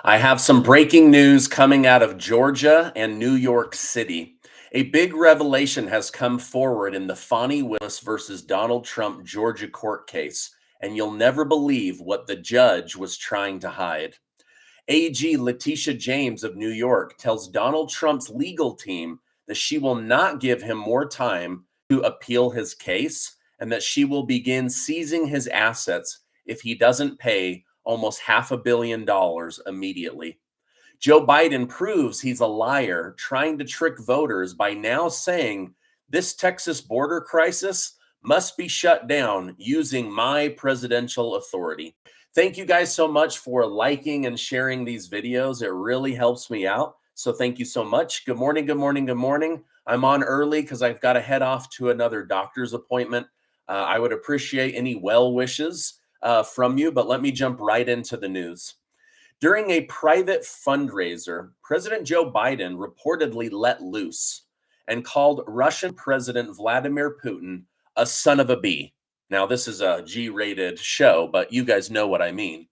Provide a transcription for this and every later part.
I have some breaking news coming out of Georgia and New York City. A big revelation has come forward in the Fani Willis versus Donald Trump Georgia court case, and you'll never believe what the judge was trying to hide. AG Letitia James of New York tells Donald Trump's legal team that she will not give him more time to appeal his case and that she will begin seizing his assets if he doesn't pay almost $500 million immediately. Joe Biden proves he's a liar, trying to trick voters by now saying this Texas border crisis must be shut down using my presidential authority. Thank you guys so much for liking and sharing these videos. It really helps me out. So thank you so much. Good morning, good morning, good morning. I'm on early because I've got to head off to another doctor's appointment. I would appreciate any well wishes from you, but let me jump right into the news. During a private fundraiser, President Joe Biden reportedly let loose and called Russian President Vladimir Putin a son of a bee. Now, this is a G-rated show, but you guys know what I mean.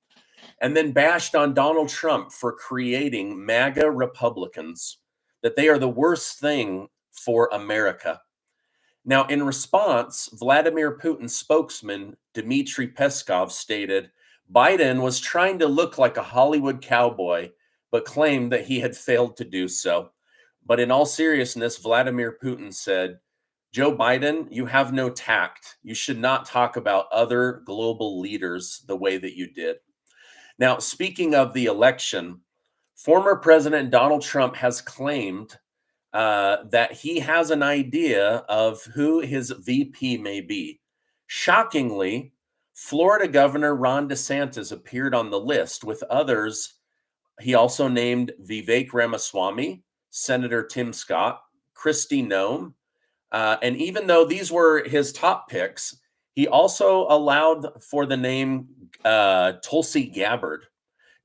And then bashed on Donald Trump for creating MAGA Republicans, that they are the worst thing for America. Now, in response, Vladimir Putin's spokesman, Dmitry Peskov, stated Biden was trying to look like a Hollywood cowboy, but claimed that he had failed to do so. But in all seriousness, Vladimir Putin said, Joe Biden, you have no tact. You should not talk about other global leaders the way that you did. Now, speaking of the election, former President Donald Trump has claimed that he has an idea of who his VP may be. Shockingly, Florida Governor Ron DeSantis appeared on the list with others. He also named Vivek Ramaswamy, Senator Tim Scott, Kristi Noem, and even though these were his top picks, he also allowed for the name Tulsi Gabbard.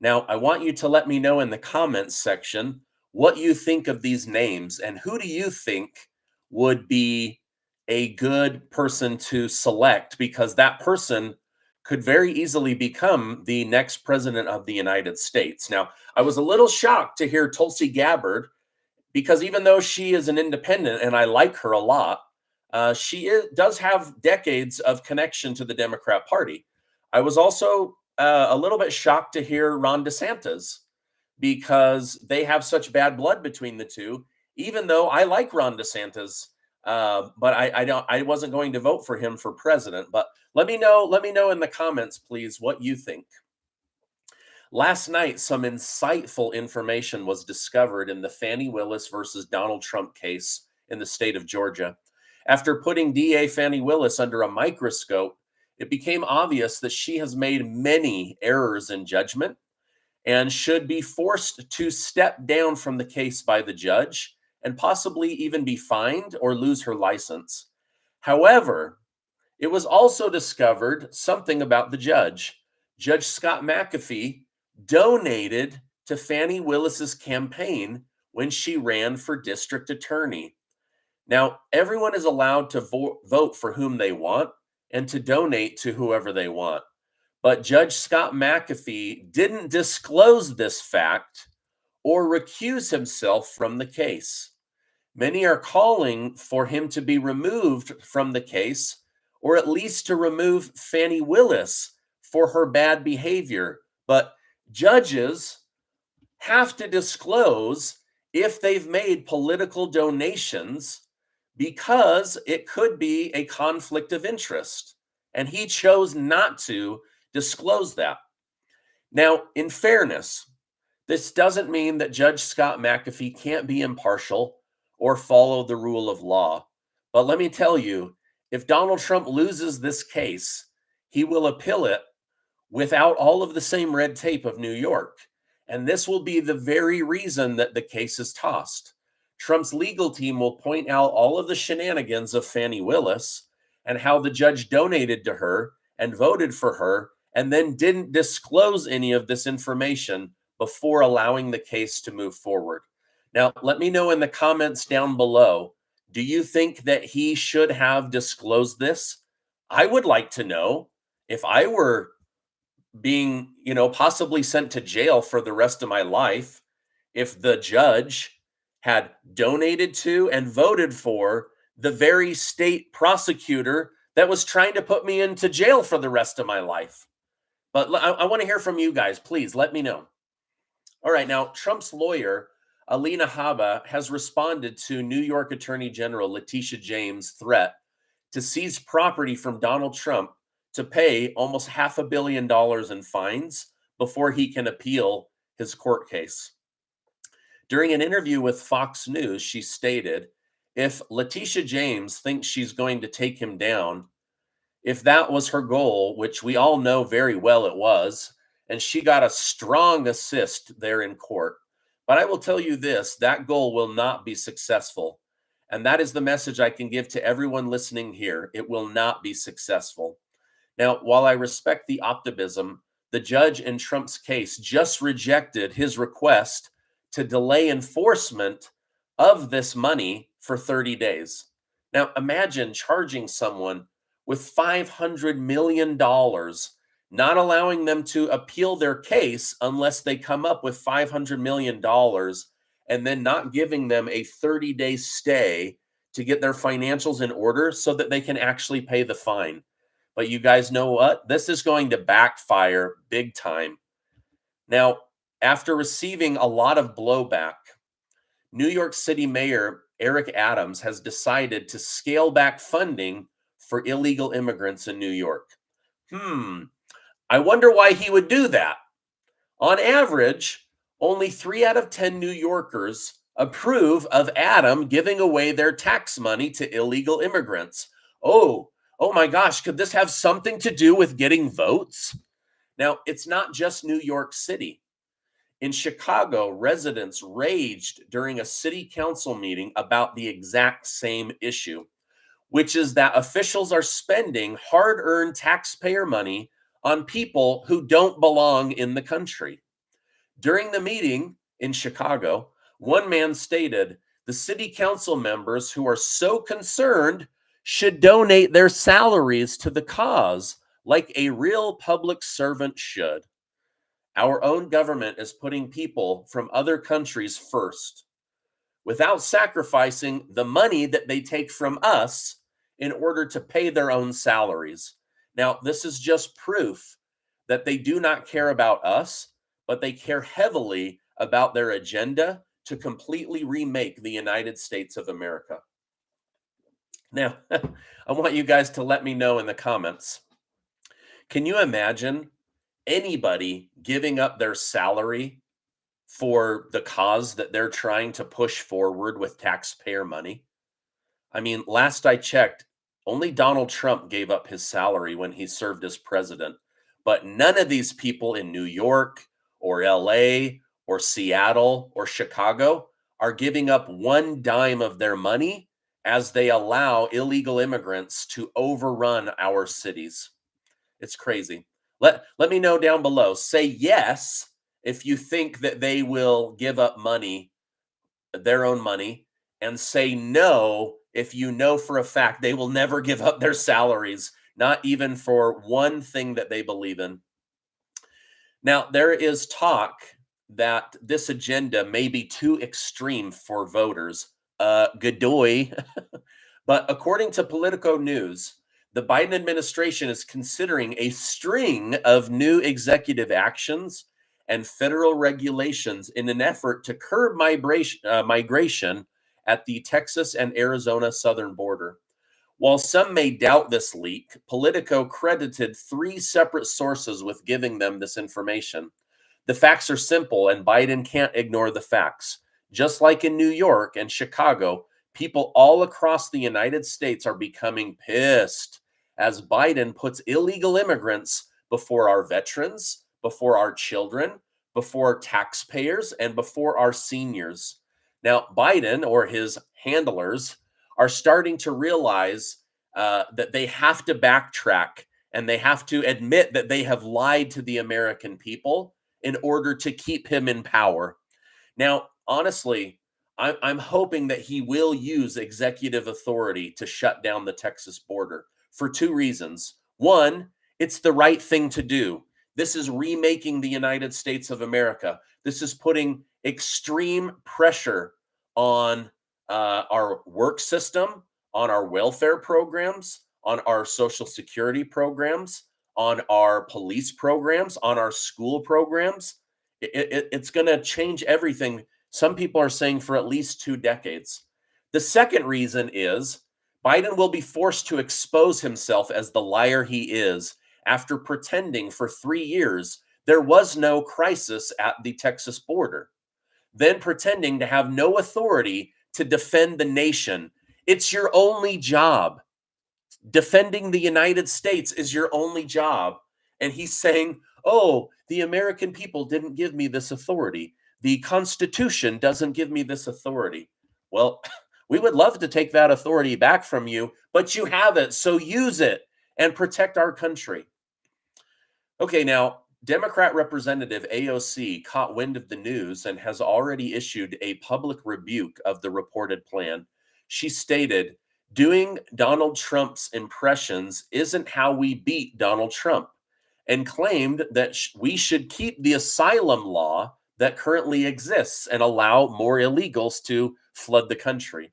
Now, I want you to let me know in the comments section what you think of these names and who do you think would be a good person to select, because that person could very easily become the next president of the United States. Now, I was a little shocked to hear Tulsi Gabbard, because even though she is an independent and I like her a lot, does have decades of connection to the Democrat Party. I was also a little bit shocked to hear Ron DeSantis, because they have such bad blood between the two. Even though I like Ron DeSantis, but I wasn't going to vote for him for president. But let me know in the comments, please, what you think. Last night, some insightful information was discovered in the Fani Willis versus Donald Trump case in the state of Georgia. After putting DA Fani Willis under a microscope, it became obvious that she has made many errors in judgment and should be forced to step down from the case by the judge and possibly even be fined or lose her license. However, it was also discovered something about the judge. Judge Scott McAfee donated to Fani Willis's campaign when she ran for district attorney. Now, everyone is allowed to vote for whom they want and to donate to whoever they want. But Judge Scott McAfee didn't disclose this fact or recuse himself from the case. Many are calling for him to be removed from the case, or at least to remove Fani Willis for her bad behavior. But judges have to disclose if they've made political donations, because it could be a conflict of interest. And he chose not to disclose that. Now, in fairness, this doesn't mean that Judge Scott McAfee can't be impartial or follow the rule of law. But let me tell you, if Donald Trump loses this case, he will appeal it without all of the same red tape of New York. And this will be the very reason that the case is tossed. Trump's legal team will point out all of the shenanigans of Fani Willis and how the judge donated to her and voted for her and then didn't disclose any of this information before allowing the case to move forward. Now, let me know in the comments down below, do you think that he should have disclosed this? I would like to know. If I were being, possibly sent to jail for the rest of my life if the judge had donated to and voted for the very state prosecutor that was trying to put me into jail for the rest of my life. But I want to hear from you guys. Please let me know. All right. Now, Trump's lawyer, Alina Habba, has responded to New York Attorney General Letitia James' threat to seize property from Donald Trump to pay almost $500 million in fines before he can appeal his court case. During an interview with Fox News, she stated, if Leticia James thinks she's going to take him down, if that was her goal, which we all know very well it was, and she got a strong assist there in court. But I will tell you this, that goal will not be successful. And that is the message I can give to everyone listening here. It will not be successful. Now, while I respect the optimism, the judge in Trump's case just rejected his request to delay enforcement of this money for 30 days. Now, imagine charging someone with $500 million, not allowing them to appeal their case unless they come up with $500 million, and then not giving them a 30-day stay to get their financials in order so that they can actually pay the fine. But you guys know what? This is going to backfire big time. Now, after receiving a lot of blowback, New York City Mayor Eric Adams has decided to scale back funding for illegal immigrants in New York. I wonder why he would do that. On average, only 3 out of 10 New Yorkers approve of Adam giving away their tax money to illegal immigrants. Oh my gosh, could this have something to do with getting votes? Now, it's not just New York City. In Chicago, residents raged during a city council meeting about the exact same issue, which is that officials are spending hard-earned taxpayer money on people who don't belong in the country. During the meeting in Chicago, one man stated, the city council members who are so concerned should donate their salaries to the cause like a real public servant should. Our own government is putting people from other countries first without sacrificing the money that they take from us in order to pay their own salaries. Now, this is just proof that they do not care about us, but they care heavily about their agenda to completely remake the United States of America. Now, I want you guys to let me know in the comments. Can you imagine anybody giving up their salary for the cause that they're trying to push forward with taxpayer money? I mean, last I checked, only Donald Trump gave up his salary when he served as president, but none of these people in New York or LA or Seattle or Chicago are giving up one dime of their money as they allow illegal immigrants to overrun our cities. It's crazy. Let me know down below. Say yes if you think that they will give up money, their own money, and say no if you know for a fact they will never give up their salaries, not even for one thing that they believe in. Now, there is talk that this agenda may be too extreme for voters. Godoy. But according to Politico News, the Biden administration is considering a string of new executive actions and federal regulations in an effort to curb migration at the Texas and Arizona southern border. While some may doubt this leak, Politico credited 3 separate sources with giving them this information. The facts are simple, and Biden can't ignore the facts. Just like in New York and Chicago, people all across the United States are becoming pissed as Biden puts illegal immigrants before our veterans, before our children, before taxpayers, and before our seniors. Now, Biden or his handlers are starting to realize that they have to backtrack and they have to admit that they have lied to the American people in order to keep him in power. Now, honestly, I'm hoping that he will use executive authority to shut down the Texas border for 2 reasons. One, it's the right thing to do. This is remaking the United States of America. This is putting extreme pressure on our work system, on our welfare programs, on our social security programs, on our police programs, on our school programs. It's going to change everything. Some people are saying for at least 2 decades. The second reason is Biden will be forced to expose himself as the liar he is after pretending for 3 years there was no crisis at the Texas border, then pretending to have no authority to defend the nation. It's your only job. Defending the United States is your only job. And he's saying, oh, the American people didn't give me this authority. The Constitution doesn't give me this authority. Well, we would love to take that authority back from you, but you have it, so use it and protect our country. Okay, now, Democrat Representative AOC caught wind of the news and has already issued a public rebuke of the reported plan. She stated, doing Donald Trump's impressions isn't how we beat Donald Trump, and claimed that we should keep the asylum law that currently exists and allow more illegals to flood the country.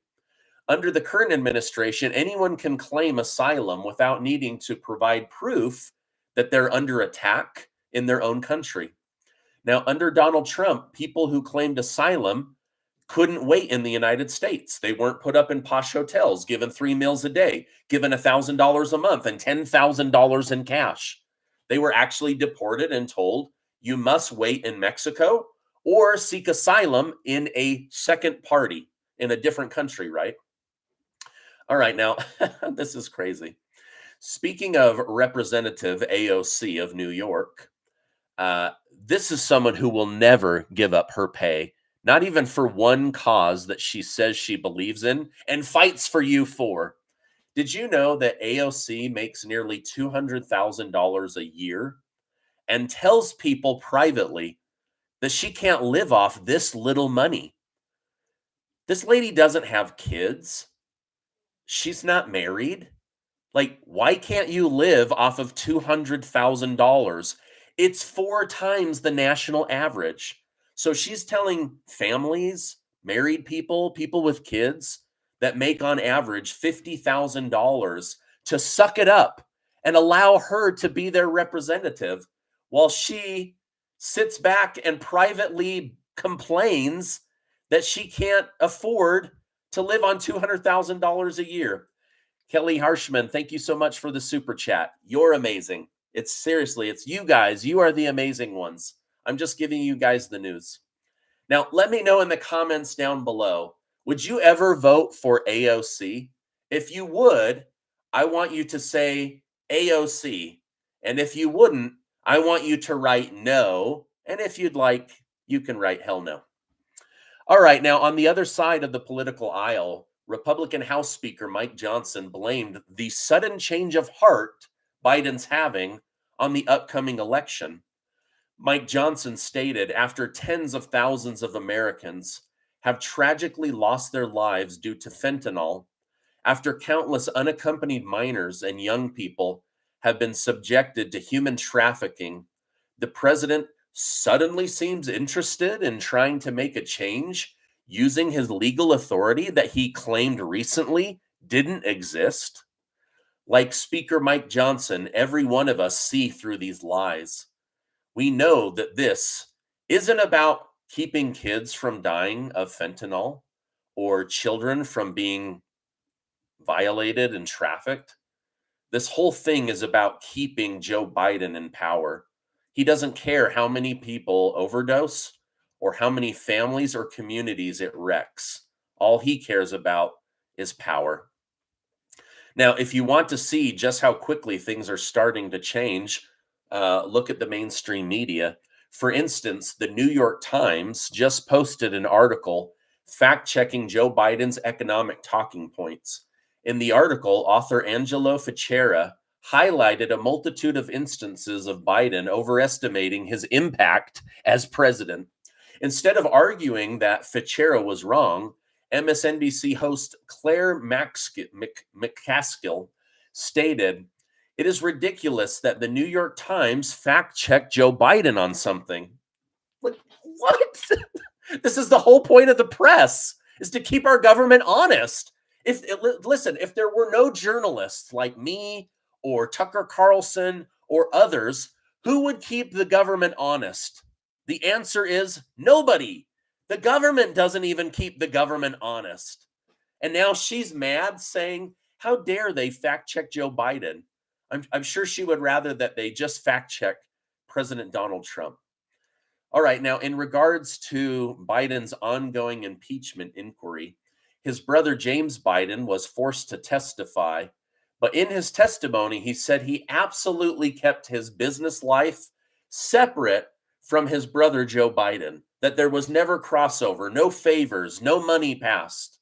Under the current administration, anyone can claim asylum without needing to provide proof that they're under attack in their own country. Now, under Donald Trump, people who claimed asylum couldn't wait in the United States. They weren't put up in posh hotels, given 3 meals a day, given $1,000 a month and $10,000 in cash. They were actually deported and told, you must wait in Mexico or seek asylum in a second party in a different country, right? All right, now, this is crazy. Speaking of Representative AOC of New York, this is someone who will never give up her pay, not even for one cause that she says she believes in and fights for you for. Did you know that AOC makes nearly $200,000 a year and tells people privately that she can't live off this little money? This lady doesn't have kids. She's not married. Like, why can't you live off of $200,000? It's 4 times the national average. So she's telling families, married people, people with kids that make on average $50,000 to suck it up and allow her to be their representative while she sits back and privately complains that she can't afford to live on $200,000 a year. Kelly Harshman, thank you so much for the super chat. You're amazing. It's seriously, it's you guys. You are the amazing ones. I'm just giving you guys the news. Now, let me know in the comments down below, would you ever vote for AOC? If you would, I want you to say AOC. And if you wouldn't, I want you to write no. And if you'd like, you can write hell no. All right, now on the other side of the political aisle, Republican House Speaker Mike Johnson blamed the sudden change of heart Biden's having on the upcoming election. Mike Johnson stated, after tens of thousands of Americans have tragically lost their lives due to fentanyl, after countless unaccompanied minors and young people have been subjected to human trafficking, the president suddenly seems interested in trying to make a change using his legal authority that he claimed recently didn't exist. Like Speaker Mike Johnson, every one of us see through these lies. We know that this isn't about keeping kids from dying of fentanyl or children from being violated and trafficked. This whole thing is about keeping Joe Biden in power. He doesn't care how many people overdose or how many families or communities it wrecks. All he cares about is power. Now, if you want to see just how quickly things are starting to change, look at the mainstream media. For instance, the New York Times just posted an article fact-checking Joe Biden's economic talking points. In the article, author Angelo Ficera highlighted a multitude of instances of Biden overestimating his impact as president. Instead of arguing that Ficera was wrong, MSNBC host Claire McCaskill stated, It is ridiculous that the New York Times fact-checked Joe Biden on something. Like, what? This is the whole point of the press, is to keep our government honest. Listen, if there were no journalists like me or Tucker Carlson or others, who would keep the government honest? The answer is nobody. The government doesn't even keep the government honest. And now she's mad, saying, how dare they fact check Joe Biden? I'm sure she would rather that they just fact check President Donald Trump. All right, now in regards to Biden's ongoing impeachment inquiry, his brother James Biden was forced to testify, but in his testimony, he said he absolutely kept his business life separate from his brother Joe Biden, that there was never crossover, no favors, no money passed.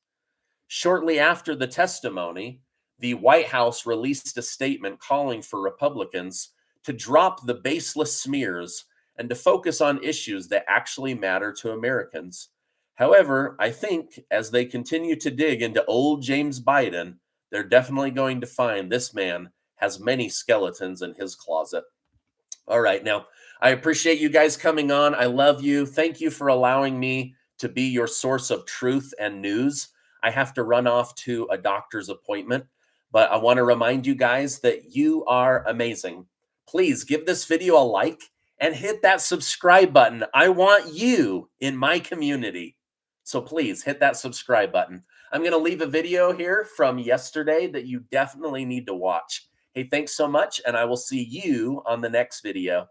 Shortly after the testimony, the White House released a statement calling for Republicans to drop the baseless smears and to focus on issues that actually matter to Americans. However, I think as they continue to dig into old James Biden, they're definitely going to find this man has many skeletons in his closet. All right, now, I appreciate you guys coming on. I love you. Thank you for allowing me to be your source of truth and news. I have to run off to a doctor's appointment, but I want to remind you guys that you are amazing. Please give this video a like and hit that subscribe button. I want you in my community. So please hit that subscribe button. I'm going to leave a video here from yesterday that you definitely need to watch. Hey, thanks so much, and I will see you on the next video.